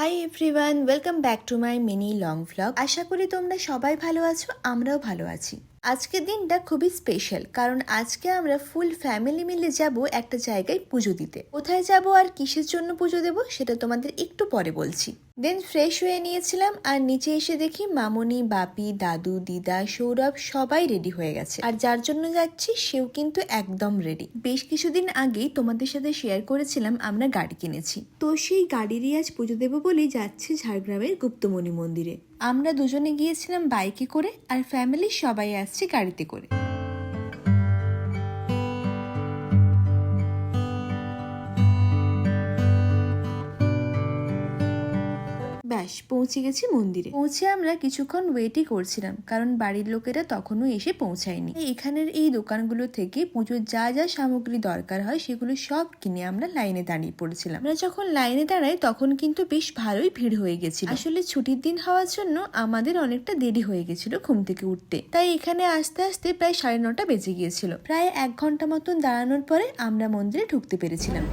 High everyone, welcome back to my mini long vlog. আশা করি তোমরা সবাই ভালো আছো, আমরাও ভালো আছি। আজকের দিনটা খুবই স্পেশাল, কারণ আজকে আমরা ফুল ফ্যামিলি মিলে যাব একটা জায়গায় পুজো দিতে। কোথায় যাব আর কিসের জন্য পুজো দেব সেটা তোমাদের একটু পরে বলছি। দেন ফ্রেশ হয়ে নিয়েছিলাম, আর নিচে এসে দেখি মামনি, বাপি, দাদু, দিদা, সৌরভ সবাই রেডি হয়ে গেছে। আর যার জন্য যাচ্ছি সেও কিন্তু একদম রেডি। বেশ কিছুদিন আগেই তোমাদের সাথে শেয়ার করেছিলাম আমরা গাড়ি কিনেছি, তো সেই গাড়িরই আজ পুজো দেবো বলেই যাচ্ছি ঝাড়গ্রামের গুপ্তমণি মন্দিরে। আমরা দুজনে গিয়েছিলাম বাইকে করে, আর ফ্যামিলির সবাই আসছে গাড়িতে করে। ব্যাস পৌঁছে গেছি মন্দিরে। পৌঁছে আমরা কিছুক্ষণ ওয়েটই করছিলাম, কারণ বাড়ির লোকেরা তখনও এসে পৌঁছায়নি। এখানের এই দোকানগুলো থেকে পুজোর যা যা সামগ্রী দরকার হয় সেগুলো সব কিনে আমরা লাইনে দাঁড়িয়ে পড়েছিলাম। আমরা যখন লাইনে দাঁড়াই তখন কিন্তু বেশ ভালোই ভিড় হয়ে গেছিল। আসলে ছুটির দিন হওয়ার জন্য আমাদের অনেকটা দেরি হয়ে গেছিল ঘুম থেকে উঠতে, তাই এখানে আসতে আসতে প্রায় 9:30 বেজে গিয়েছিল। প্রায় 1 ঘন্টা মতন দাঁড়ানোর পরে আমরা মন্দিরে ঢুকতে পেরেছিলাম।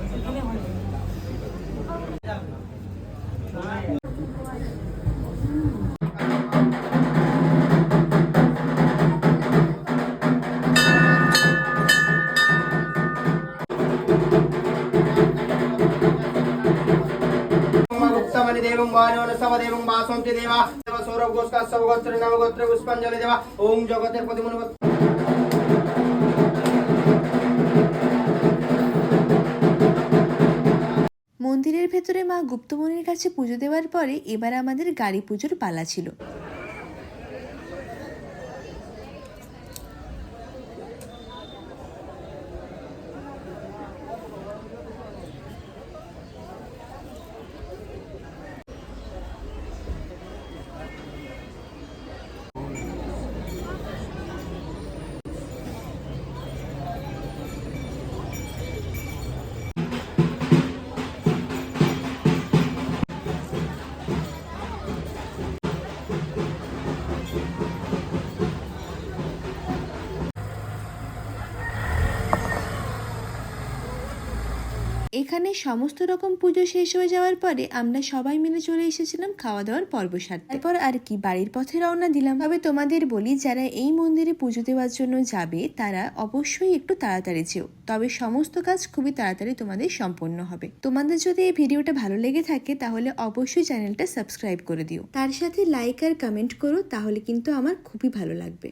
देवं वाणो न सवदेवं वासंति देवा देव सौरभ गोस्का सब गोत्र नाम गोत्र पुष्पांजलि देवा ओम जगतेर प्रतिमन মন্দিরের ভেতরে মা গুপ্তমণির কাছে পুজো দেওয়ার পরে এবার আমাদের গাড়ি পুজোর পালা ছিল। এখানে সমস্ত রকম পুজো শেষ হয়ে যাওয়ার পরে আমরা সবাই মিলে চলে এসেছিলাম খাওয়া দাওয়ার পর্ব সারতে। তারপর আর কি বাড়ির পথে রওনা দিলাম। তবে তোমাদের বলি, যারা এই মন্দিরে পুজো দেওয়ার জন্য যাবে তারা অবশ্যই একটু তাড়াতাড়ি যেও, তবে সমস্ত কাজ খুবই তাড়াতাড়ি তোমাদের সম্পন্ন হবে। তোমাদের যদি এই ভিডিওটা ভালো লেগে থাকে তাহলে অবশ্যই চ্যানেলটা সাবস্ক্রাইব করে দিও, তার সাথে লাইক আর কমেন্ট করো, তাহলে কিন্তু আমার খুবই ভালো লাগবে।